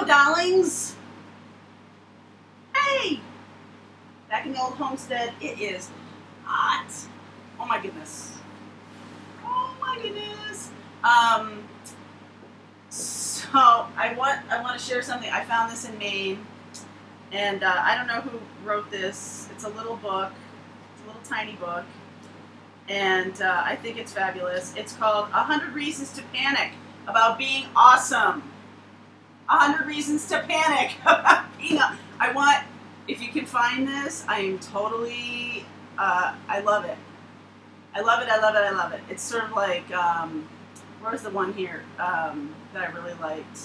darlings. Hey! Back in the old homestead, it is hot. Oh my goodness. Oh my goodness. So I want to share something. I found this in Maine, and I don't know who wrote this. It's a little book. It's a little tiny book, and I think it's fabulous. It's called 100 Reasons to Panic About Being Awesome. 100 Reasons to Panic About Being Awesome. If you can find this, I am totally, I love it. I love it, I love it, I love it. It's sort of like, where's the one here that I really liked?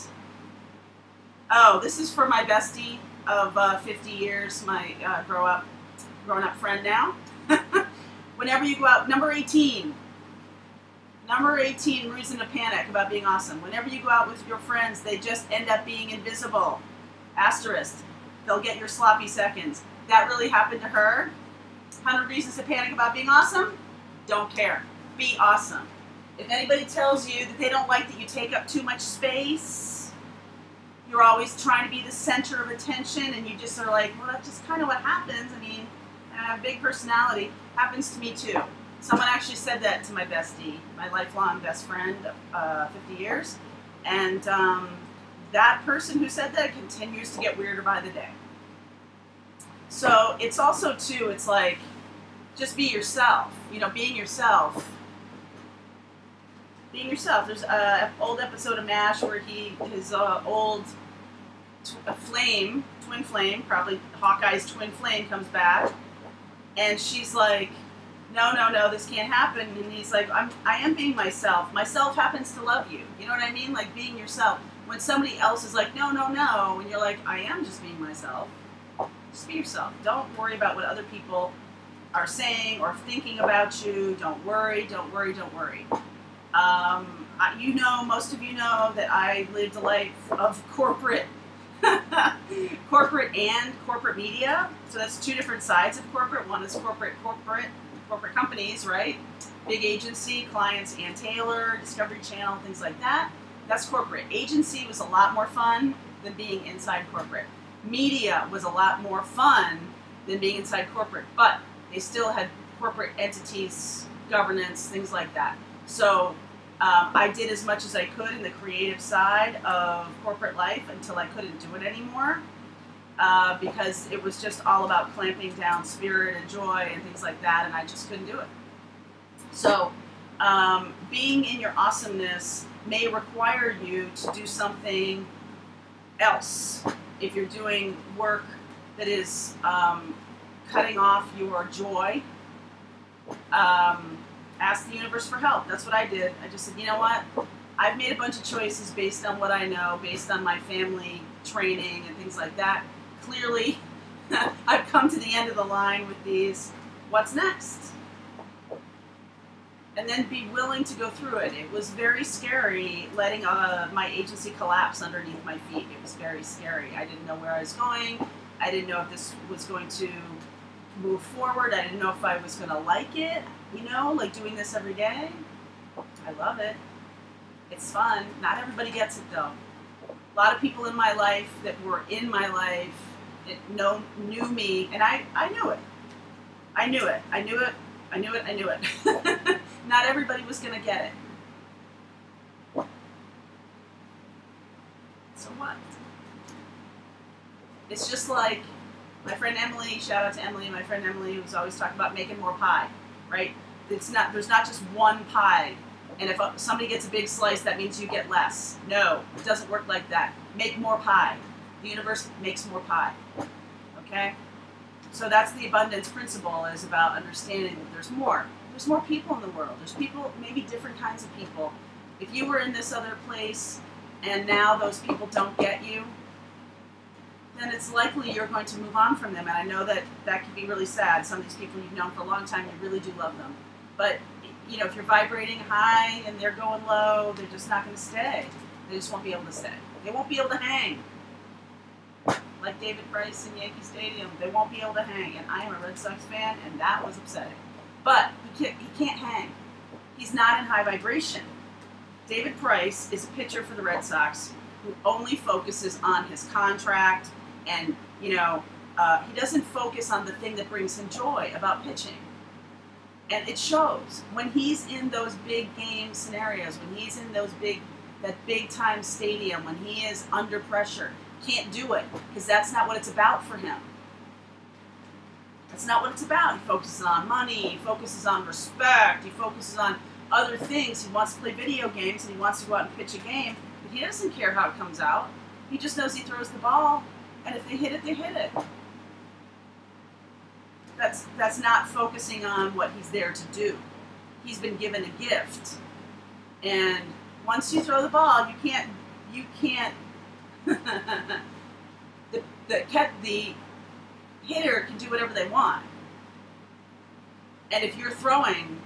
Oh, this is for my bestie of 50 years, my grown-up friend now. Whenever you go out, number 18. Number 18, reason to panic about being awesome. Whenever you go out with your friends, they just end up being invisible. Asterisk. They'll get your sloppy seconds. That really happened to her. 100 reasons to panic about being awesome? Don't care. Be awesome. If anybody tells you that they don't like that you take up too much space, you're always trying to be the center of attention, and you just are like, well, that's just kind of what happens. I mean, I have a big personality. Happens to me too. Someone actually said that to my bestie, my lifelong best friend of 50 years. And that person who said that continues to get weirder by the day. So it's also too, it's like, just be yourself. You know, being yourself. Being yourself. There's an old episode of MASH where his old twin flame, probably Hawkeye's twin flame, comes back. And she's like, no, this can't happen. And he's like, I am being myself. Myself happens to love you. You know what I mean? Like being yourself. When somebody else is like, no, and you're like, I am just being myself. Just be yourself. Don't worry about what other people are saying or thinking about you. Don't worry. You know, most of you know that I lived a life of corporate and corporate media. So that's two different sides of corporate. One is corporate companies, right? Big agency, clients, Ann Taylor, Discovery Channel, things like that. That's corporate. Agency was a lot more fun than being inside corporate. Media was a lot more fun than being inside corporate, but they still had corporate entities, governance, things like that. So I did as much as I could in the creative side of corporate life until I couldn't do it anymore. Because it was just all about clamping down spirit and joy and things like that, and I just couldn't do it. So being in your awesomeness may require you to do something else. If you're doing work that is cutting off your joy, ask the universe for help. That's what I did. I just said, you know what? I've made a bunch of choices based on what I know, based on my family training and things like that. Clearly, I've come to the end of the line with these. What's next? And then be willing to go through it. It was very scary letting my agency collapse underneath my feet. It was very scary. I didn't know where I was going. I didn't know if this was going to move forward. I didn't know if I was going to like it. You know, like doing this every day. I love it. It's fun. Not everybody gets it though. A lot of people in my life that were in my life knew me, and I knew it. I knew it. Not everybody was going to get it. So what? It's just like my friend Emily, shout out to Emily, my friend Emily, who's always talking about making more pie, right? There's not just one pie. And if somebody gets a big slice, that means you get less. No, it doesn't work like that. Make more pie. The universe makes more pie. Okay? So that's the abundance principle, is about understanding that there's more. There's more people in the world. There's people, maybe different kinds of people. If you were in this other place and now those people don't get you, then it's likely you're going to move on from them. And I know that that can be really sad. Some of these people you've known for a long time, you really do love them. But you know, if you're vibrating high and they're going low, they're just not going to stay. They just won't be able to stay. They won't be able to hang. Like David Price in Yankee Stadium, they won't be able to hang. And I am a Red Sox fan, and that was upsetting. But he can't hang. He's not in high vibration. David Price is a pitcher for the Red Sox who only focuses on his contract, and he doesn't focus on the thing that brings him joy about pitching. And it shows when he's in those big game scenarios, when he's in that big time stadium, when he is under pressure, can't do it because that's not what it's about for him. That's not what it's about. He focuses on money, he focuses on respect, he focuses on other things. He wants to play video games and he wants to go out and pitch a game, but he doesn't care how it comes out. He just knows he throws the ball, and if they hit it, they hit it. That's not focusing on what he's there to do. He's been given a gift, and once you throw the ball, you can't. the hitter can do whatever they want, and if you're throwing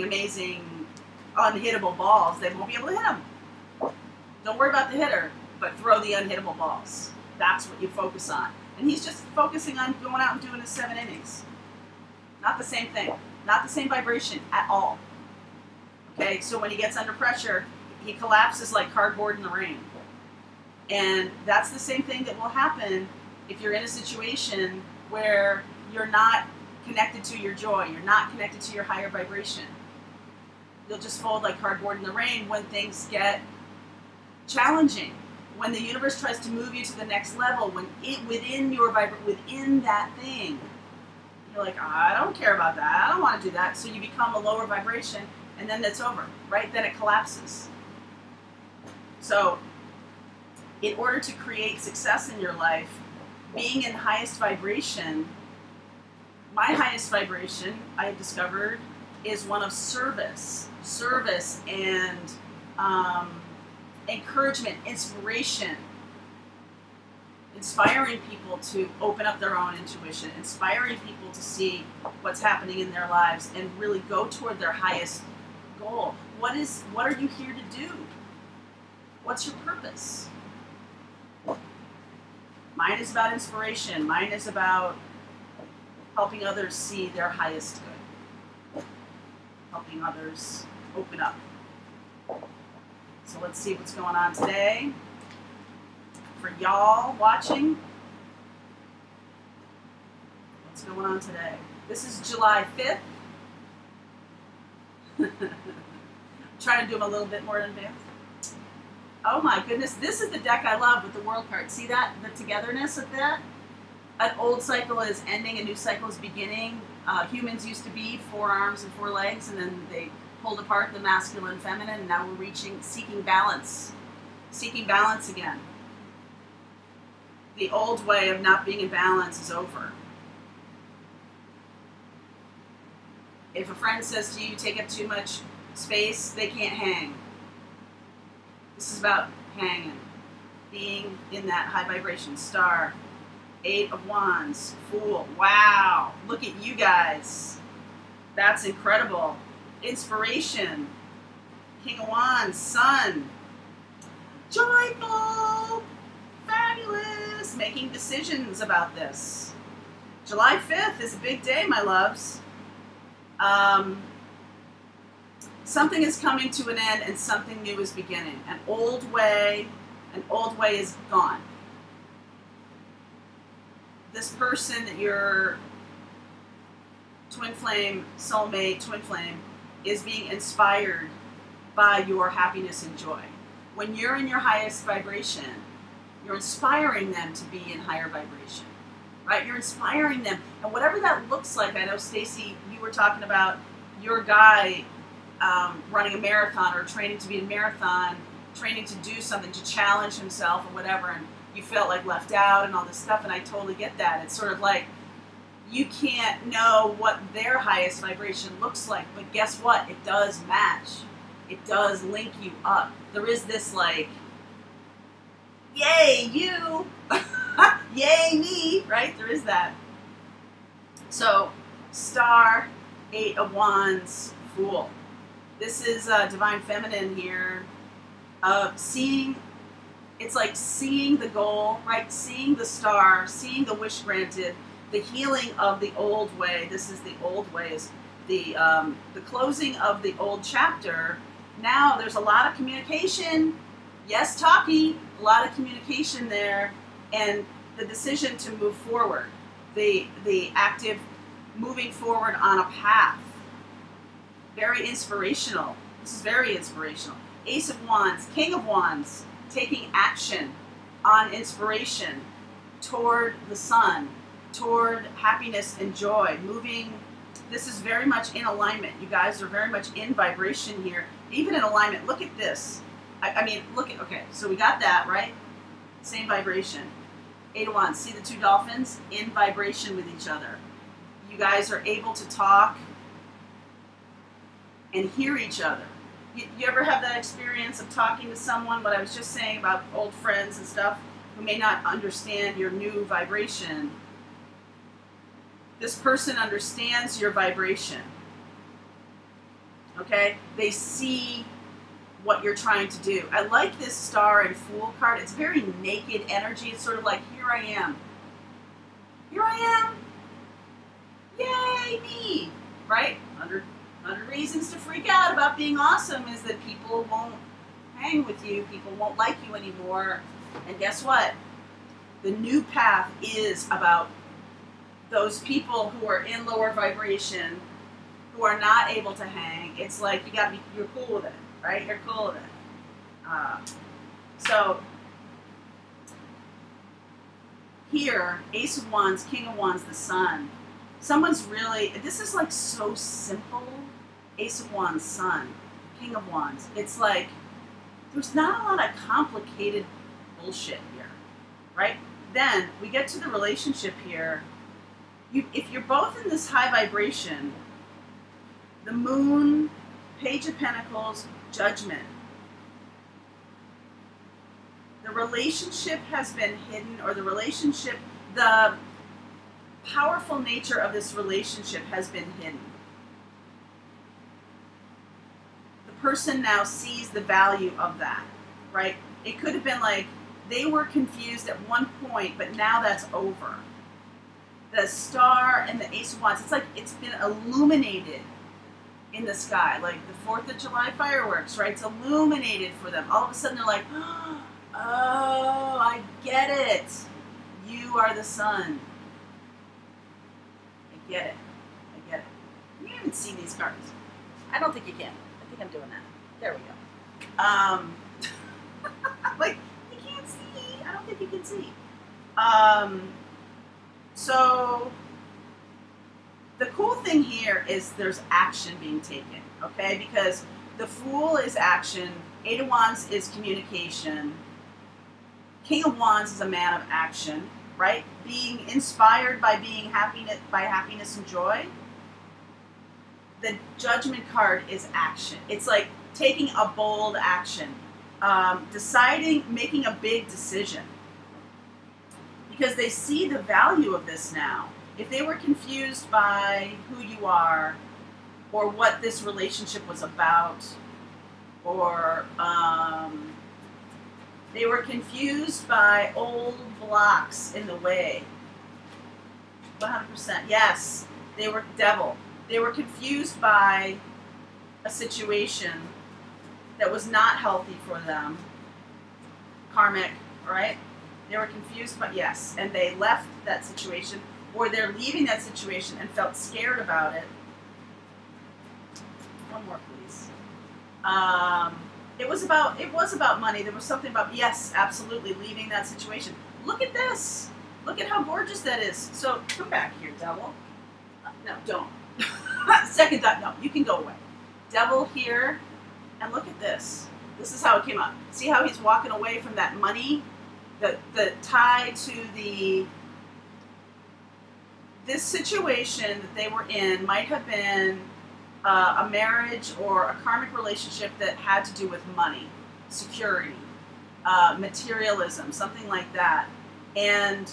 amazing, unhittable balls, they won't be able to hit them. Don't worry about the hitter, but throw the unhittable balls. That's what you focus on. And he's just focusing on going out and doing his 7 innings. Not the same thing. Not the same vibration at all. Okay, so when he gets under pressure, he collapses like cardboard in the rain. And that's the same thing that will happen if you're in a situation where you're not connected to your joy, you're not connected to your higher vibration. You'll just fold like cardboard in the rain when things get challenging. When the universe tries to move you to the next level, when within that thing, you're like, I don't care about that, I don't want to do that. So you become a lower vibration, and then it's over, right? Then it collapses. So in order to create success in your life, being in highest vibration, my highest vibration, I have discovered, is one of service. Service and encouragement, inspiration, inspiring people to open up their own intuition, inspiring people to see what's happening in their lives and really go toward their highest goal. What are you here to do? What's your purpose? Mine is about inspiration. Mine is about helping others see their highest good. Helping others open up. So let's see what's going on today. For y'all watching, what's going on today? This is July 5th. Trying to do them a little bit more in advance. Oh my goodness, this is the deck I love with the World card. See that? The togetherness of that? An old cycle is ending, a new cycle is beginning. Humans used to be 4 arms and 4 legs, and then they pulled apart the masculine and feminine, and now we're seeking balance. Seeking balance again. The old way of not being in balance is over. If a friend says to you, take up too much space, they can't hang. This is about hanging. Being in that high vibration. Star. 8 of Wands. Fool. Wow. Look at you guys. That's incredible. Inspiration. King of Wands. Sun. Joyful. Fabulous. Making decisions about this. July 5th is a big day, my loves. Something is coming to an end and something new is beginning. An old way is gone. This person that your twin flame, soulmate, twin flame, is being inspired by your happiness and joy. When you're in your highest vibration, you're inspiring them to be in higher vibration, right? You're inspiring them. And whatever that looks like, I know, Stacy, you were talking about your guy running a marathon or training to be in a marathon, training to do something, to challenge himself or whatever, and you felt like left out and all this stuff, and I totally get that. It's sort of like you can't know what their highest vibration looks like, but guess what? It does match. It does link you up. There is this like, yay, you! Yay, me! Right? There is that. So, Star, 8 of Wands, Fool. This is Divine Feminine here. Seeing, it's like seeing the goal, right? Seeing the star, seeing the wish granted, the healing of the old way. This is the old way, is the closing of the old chapter. Now there's a lot of communication. Yes, talking, a lot of communication there, and the decision to move forward, the active moving forward on a path. Very inspirational. This is very inspirational. Ace of Wands, King of Wands, taking action on inspiration toward the sun, toward happiness and joy, moving. This is very much in alignment. You guys are very much in vibration here, even in alignment. Look at this. I mean, look at, okay, so we got that, right? Same vibration. Eight of Wands, see the two dolphins in vibration with each other. You guys are able to talk and hear each other. You ever have that experience of talking to someone, what I was just saying about old friends and stuff, who may not understand your new vibration? This person understands your vibration. Okay? They see what you're trying to do. I like this Star and Fool card. It's very naked energy. It's sort of like, here I am. Here I am. Yay, me. Right? 100 reasons to freak out about being awesome is that people won't hang with you. People won't like you anymore. And guess what? The new path is about those people who are in lower vibration, who are not able to hang. It's like you gotta be, you're cool with it, right? You're cool with it. So here, Ace of Wands, King of Wands, the Sun. Someone's really, this is like so simple. Ace of Wands, Sun, King of Wands. It's like, there's not a lot of complicated bullshit here, right? Then we get to the relationship here. If you're both in this high vibration, the Moon, Page of Pentacles, Judgment. The relationship has been hidden, or the relationship, the powerful nature of this relationship has been hidden. The person now sees the value of that, right? It could have been like they were confused at one point, but now that's over. The Star and the Ace of Wands, it's like it's been illuminated in the sky, like the 4th of July fireworks, right? It's illuminated for them. All of a sudden they're like, oh, I get it. You are the sun. I get it. I get it. You can't even see these cards. I don't think you can. I think I'm doing that. There we go. Like, you can't see. I don't think you can see. So the cool thing here is there's action being taken, okay? Because the Fool is action, Eight of Wands is communication, King of Wands is a man of action, right? Being inspired by happiness and joy. The Judgment card is action. It's like taking a bold action, deciding, making a big decision. Because they see the value of this now. If they were confused by who you are, or what this relationship was about, or they were confused by old blocks in the way. 100%. Yes, they were Devil. They were confused by a situation that was not healthy for them. Karmic, right? They were confused, but yes, and they left that situation, or they're leaving that situation and felt scared about it. One more, please. It was about money. There was something about, yes, absolutely, leaving that situation. Look at this. Look at how gorgeous that is. So come back here, Devil. No, don't. Second thought, no, you can go away. Devil here, and look at this. This is how it came up. See how he's walking away from that money? The tie to this situation that they were in might have been a marriage or a karmic relationship that had to do with money, security, materialism, something like that. And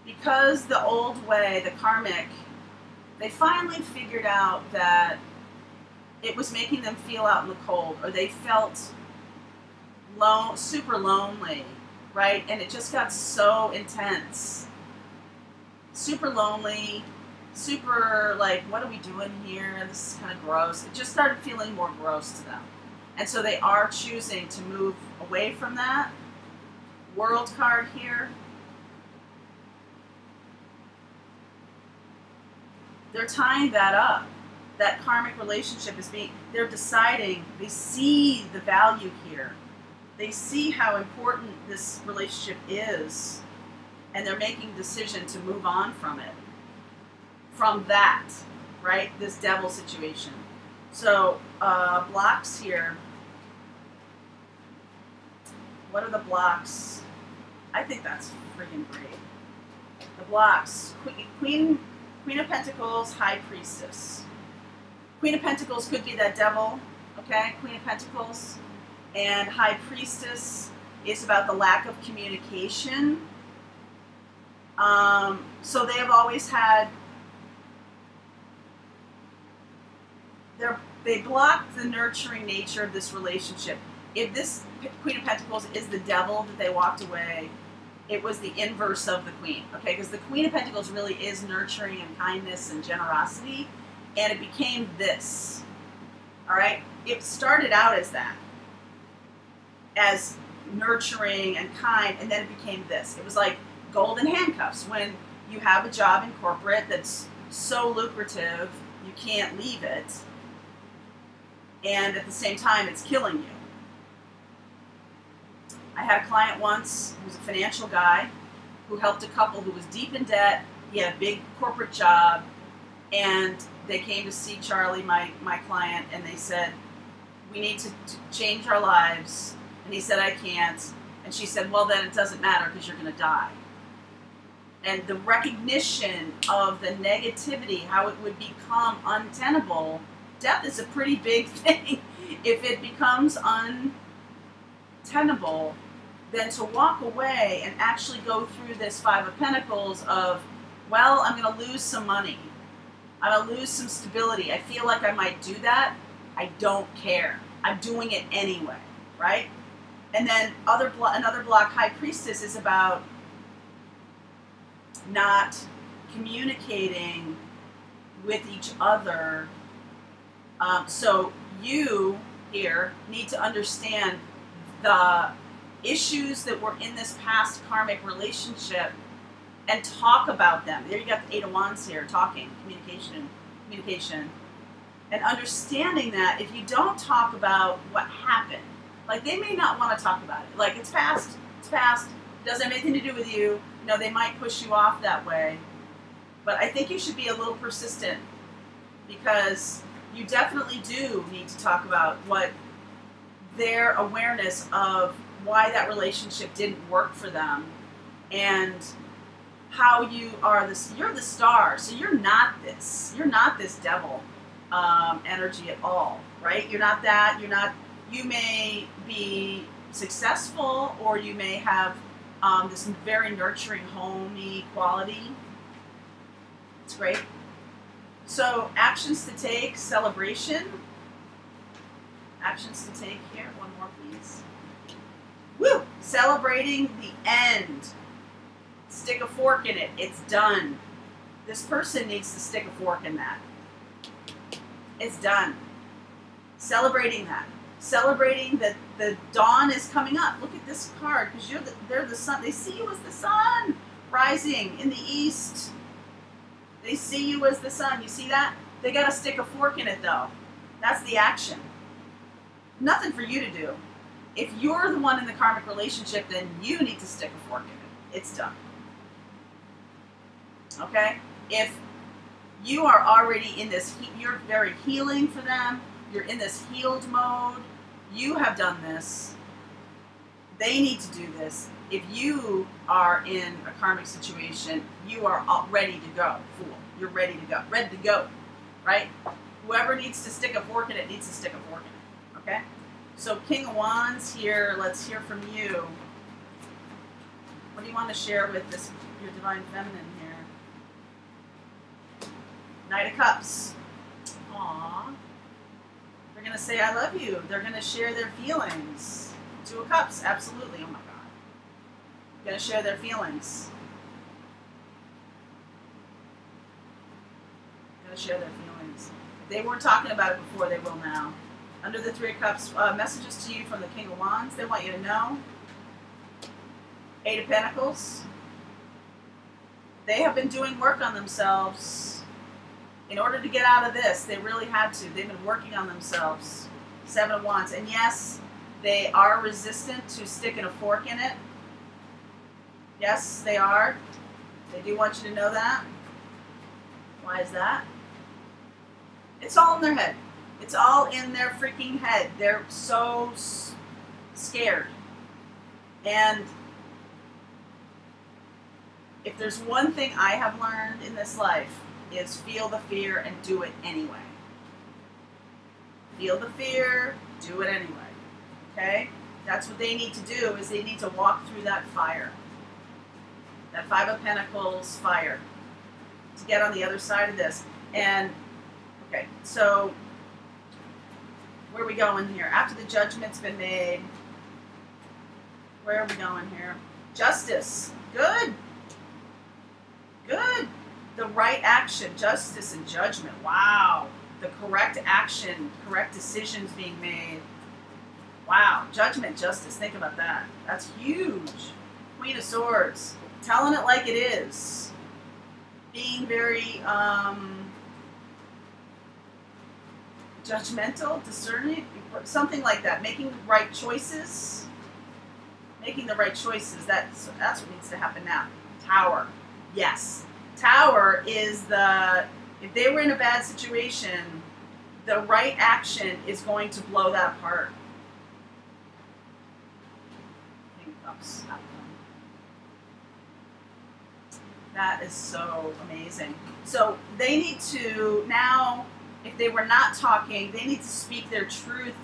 because the old way, the karmic, they finally figured out that it was making them feel out in the cold, or they felt super lonely. Right? And it just got so intense. Super lonely, super like, what are we doing here? This is kind of gross. It just started feeling more gross to them. And so they are choosing to move away from that. World card here. They're tying that up. That karmic relationship is being, they're deciding, they see the value here. They see how important this relationship is, and they're making a decision to move on from it. From that, right? This devil situation. So, blocks here. What are the blocks? I think that's freaking great. The blocks. Queen of Pentacles, High Priestess. Queen of Pentacles could be that devil, okay? Queen of Pentacles. And High Priestess is about the lack of communication. So they have always had, they block the nurturing nature of this relationship. If this Queen of Pentacles is the devil that they walked away, it was the inverse of the Queen, okay? Because the Queen of Pentacles really is nurturing and kindness and generosity, and it became this, all right? It started out as that, as nurturing and kind, and then it became this. It was like golden handcuffs. When you have a job in corporate that's so lucrative, you can't leave it, and at the same time, it's killing you. I had a client once who was a financial guy who helped a couple who was deep in debt. He had a big corporate job, and they came to see Charlie, my client, and they said, we need to change our lives. And he said, I can't. And she said, well, then it doesn't matter because you're going to die. And the recognition of the negativity, how it would become untenable, death is a pretty big thing. If it becomes untenable, then to walk away and actually go through this Five of Pentacles of, well, I'm going to lose some money. I'm going to lose some stability. I feel like I might do that. I don't care. I'm doing it anyway, right? And then another block, High Priestess, is about not communicating with each other. So you here need to understand the issues that were in this past karmic relationship and talk about them. There you got the Eight of Wands here, talking, communication. And understanding that if you don't talk about what happened, like they may not want to talk about it. Like it's past, doesn't have anything to do with you. No, they might push you off that way. But I think you should be a little persistent because you definitely do need to talk about what their awareness of why that relationship didn't work for them and how you are this, you're the star, so you're not this devil energy at all, right? You're not that, you may be successful or you may have this very nurturing, homey quality. It's great. So actions to take, celebration. Actions to take here, one more please. Woo! Celebrating the end. Stick a fork in it. It's done. This person needs to stick a fork in that. It's done. Celebrating that. Celebrating that the dawn is coming up. Look at this card, because they're the sun. They see you as the sun rising in the east. They see you as the sun. You see that? They got to stick a fork in it, though. That's the action. Nothing for you to do. If you're the one in the karmic relationship, then you need to stick a fork in it. It's done. Okay? If you are already in this, you're very healing for them, you're in this healed mode, you have done this, they need to do this. If you are in a karmic situation, you are ready to go, fool. You're ready to go, right? Whoever needs to stick a fork in it needs to stick a fork in it, okay? So King of Wands here, let's hear from you. What do you want to share with this, your Divine Feminine here? Knight of Cups. Aww. They're going to say, I love you. They're going to share their feelings. Two of Cups, absolutely. Oh my God. They're going to share their feelings. They're going to share their feelings. If they weren't talking about it before, they will now. Under the Three of Cups, messages to you from the King of Wands. They want you to know. Eight of Pentacles. They have been doing work on themselves. In order to get out of this, they really had to. They've been working on themselves. Seven of Wands. And yes, they are resistant to sticking a fork in it. Yes, they are. They do want you to know that. Why is that? It's all in their head. It's all in their freaking head. They're so scared. And if there's one thing I have learned in this life, is feel the fear and do it anyway. Feel the fear, do it anyway. Okay? That's what they need to do, is they need to walk through that fire. That Five of Pentacles fire. To get on the other side of this. And, okay, so where are we going here? After the judgment's been made, where are we going here? Justice. Good. Good. The right action, justice and judgment. Wow. The correct action, correct decisions being made. Wow. Judgment, justice. Think about that. That's huge. Queen of Swords. Telling it like it is. Being very judgmental, discerning, something like that. Making the right choices. Making the right choices. That's what needs to happen now. Tower. Yes. Tower is if they were in a bad situation, the right action is going to blow that apart. King of Cups. That is so amazing. So they need to now, if they were not talking, they need to speak their truth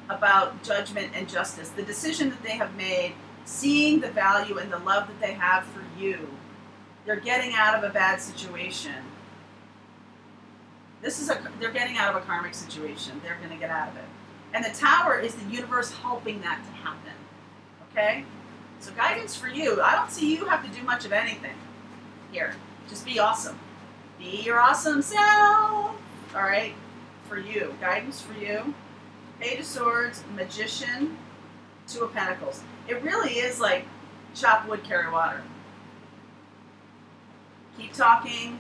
about judgment and justice. The decision that they have made, seeing the value and the love that they have for you. They're getting out of a bad situation. They're getting out of a karmic situation. They're going to get out of it. And the Tower is the universe helping that to happen. Okay? So guidance for you. I don't see you have to do much of anything here. Just be awesome. Be your awesome self. All right? For you. Guidance for you. Page of Swords, Magician, Two of Pentacles. It really is like chop wood, carry water. Keep talking.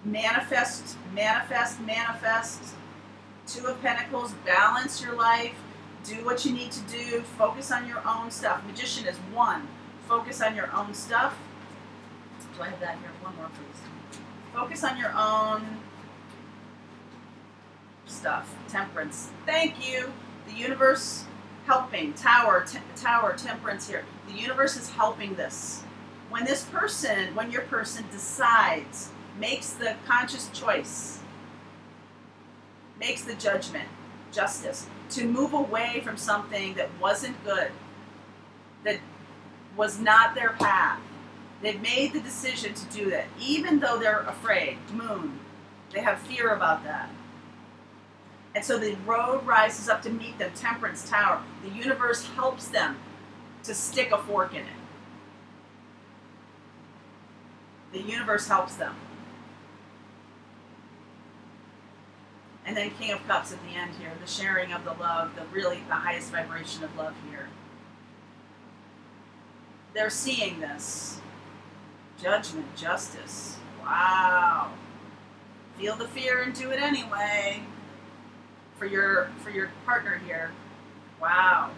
Manifest, manifest, manifest. Two of Pentacles. Balance your life. Do what you need to do. Focus on your own stuff. Magician is one. Focus on your own stuff. Do I have that here? One more, please. Focus on your own stuff. Temperance. Thank you. The universe helping. Tower, temperance here. The universe is helping this. When your person decides, makes the conscious choice, makes the judgment, justice, to move away from something that wasn't good, that was not their path. They've made the decision to do that, even though they're afraid. Moon. They have fear about that. And so the road rises up to meet them. Temperance, Tower. The universe helps them to stick a fork in it. The universe helps them. And then King of Cups at the end here. The sharing of the love. The highest vibration of love here. They're seeing this. Judgment, justice. Wow. Feel the fear and do it anyway. For your partner here. Wow.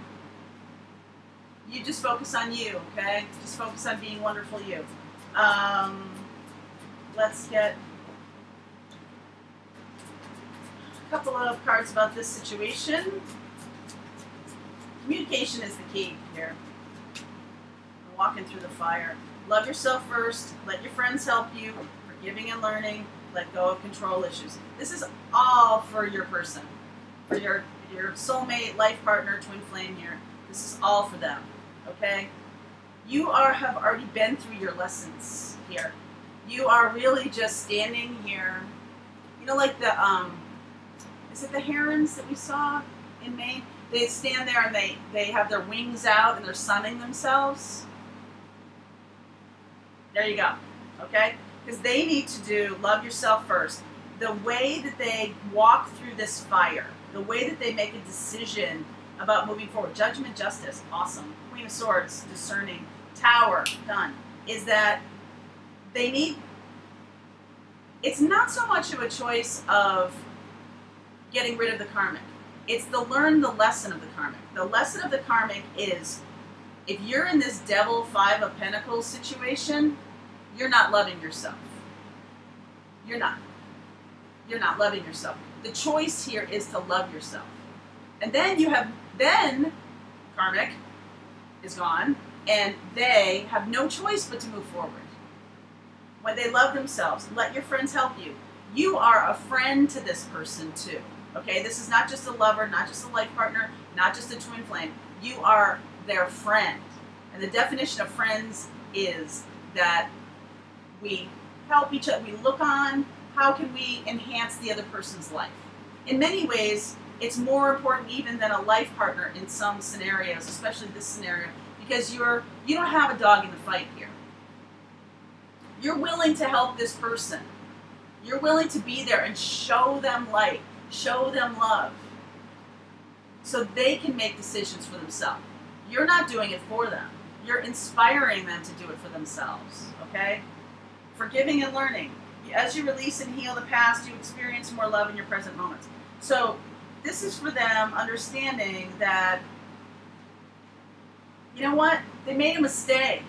You just focus on you, okay? Just focus on being wonderful you. Let's get a couple of cards about this situation. Communication is the key here. We're walking through the fire. Love yourself first. Let your friends help you. Forgiving and learning. Let go of control issues. This is all for your person. For your soulmate, life partner, twin flame here. This is all for them. Okay? You have already been through your lessons here. You are really just standing here. You know, like is it the herons that we saw in Maine? They stand there and they have their wings out and they're sunning themselves. There you go. Okay? Because they need to love yourself first. The way that they walk through this fire, the way that they make a decision about moving forward. Judgment, justice, awesome. Queen of Swords, discerning. Tower, done. Is that they need, it's not so much of a choice of getting rid of the karmic. It's to learn the lesson of the karmic. The lesson of the karmic is, if you're in this Devil, Five of Pentacles situation, you're not loving yourself. You're not. You're not loving yourself. The choice here is to love yourself. And then you have, then karmic is gone, and they have no choice but to move forward. When they love themselves, let your friends help you. You are a friend to this person too. Okay, this is not just a lover, not just a life partner, not just a twin flame. You are their friend. And the definition of friends is that we help each other, we look on, how can we enhance the other person's life? In many ways, it's more important even than a life partner in some scenarios, especially this scenario, because you don't have a dog in the fight here. You're willing to help this person. You're willing to be there and show them light, show them love, so they can make decisions for themselves. You're not doing it for them. You're inspiring them to do it for themselves, okay? Forgiving and learning. As you release and heal the past, you experience more love in your present moments. So this is for them understanding that, you know what? They made a mistake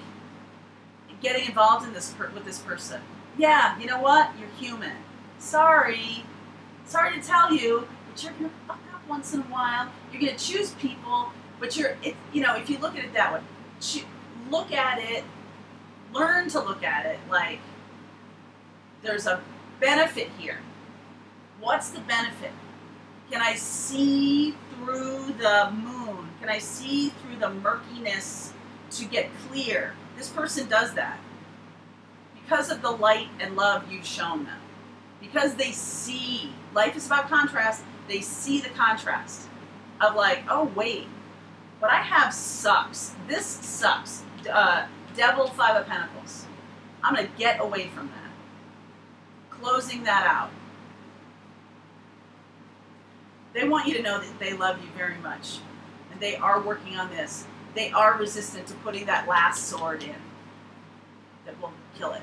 in getting involved in this with this person. Yeah, you know what? You're human. Sorry. Sorry to tell you, but you're going to fuck up once in a while. You're going to choose people, but you know, if you look at it that way, look at it, learn to look at it like there's a benefit here. What's the benefit? Can I see through the moon? Can I see through the murkiness to get clear? This person does that because of the light and love you've shown them. Because they see, life is about contrast, they see the contrast of like, oh wait, what I have sucks. This sucks. Devil, Five of Pentacles. I'm going to get away from that. Closing that out. They want you to know that they love you very much. And they are working on this. They are resistant to putting that last sword in that will kill it.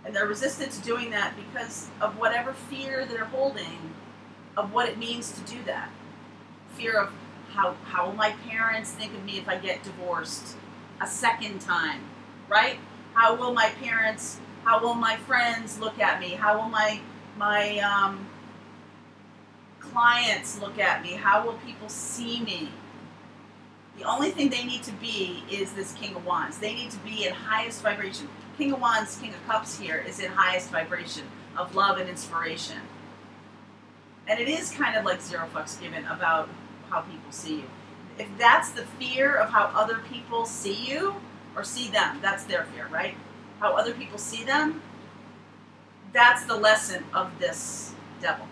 And they're resistant to doing that because of whatever fear they're holding of what it means to do that. Fear of how will my parents think of me if I get divorced a second time, right? How will my parents, how will my friends look at me? How will my clients look at me? How will people see me? The only thing they need to be is this King of Wands. They need to be in highest vibration. King of Wands, King of Cups here is in highest vibration of love and inspiration. And it is kind of like zero fucks given about how people see you. If that's the fear of how other people see you, or see them, that's their fear, right? How other people see them, that's the lesson of this devil.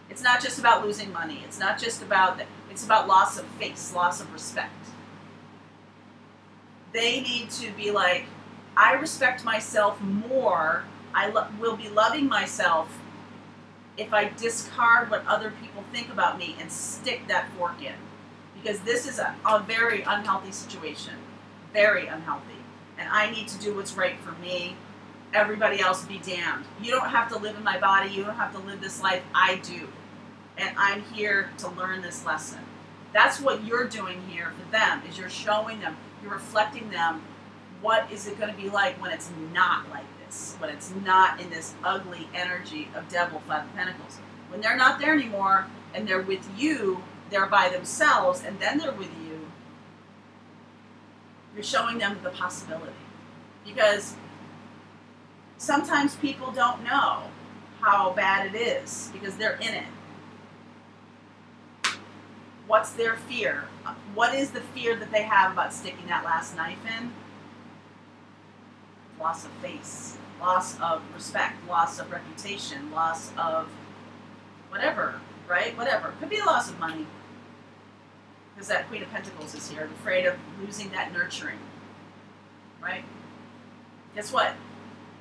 It's not just about losing money. It's not just about that. It's about loss of face, loss of respect. They need to be like, I respect myself more. I will be loving myself if I discard what other people think about me and stick that fork in. Because this is a very unhealthy situation. Very unhealthy. And I need to do what's right for me. Everybody else be damned. You don't have to live in my body. You don't have to live this life. I do. And I'm here to learn this lesson. That's what you're doing here for them, is you're showing them, you're reflecting them, what is it going to be like when it's not like this, when it's not in this ugly energy of Devil, Five of Pentacles. When they're not there anymore, and they're with you, they're by themselves, and then they're with you, you're showing them the possibility. Because sometimes people don't know how bad it is, because they're in it. What's their fear? What is the fear that they have about sticking that last knife in? Loss of face, loss of respect, loss of reputation, loss of whatever, right? Whatever. Could be a loss of money. Because that Queen of Pentacles is here, afraid of losing that nurturing, right? Guess what?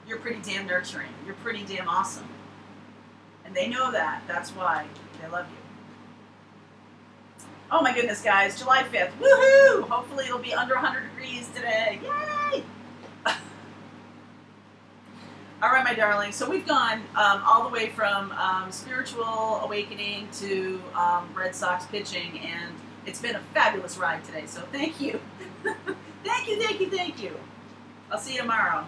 You're pretty damn nurturing. You're pretty damn awesome. And they know that. That's why they love you. Oh my goodness, guys, July 5th. Woohoo! Hopefully it'll be under 100 degrees today. Yay! All right, my darling. So we've gone all the way from spiritual awakening to Red Sox pitching, and it's been a fabulous ride today. So thank you. Thank you, thank you, thank you. I'll see you tomorrow.